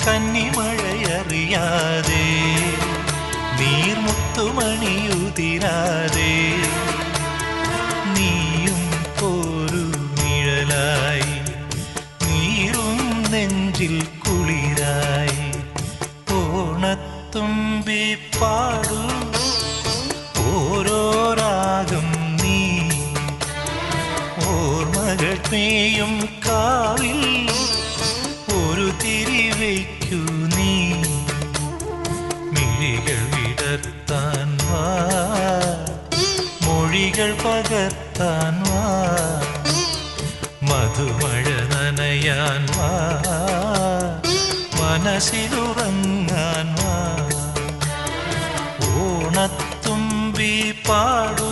കന്നിമഴയറിയാതെ നീർമുത്തുമണിയുതിരാതെ നീയും ഒരു നിഴലായി നീറും നെഞ്ചിൽ കുളിരായി ഓണത്തുമ്പി പാടൂ ഓരോ രാഗം നീ ഓർമ്മകൾ മേയും കാവിൽ ഒരു തിരിവയ്ക്കു നീ മിഴികൾ വിടർത്താൻ വാ മൊഴികൾ പകർത്താൻ വാ മധുമഴ നനയാൻ വാ മനസ്സിലുറങ്ങാൻ വാ ഓണത്തുമ്പി പാടൂ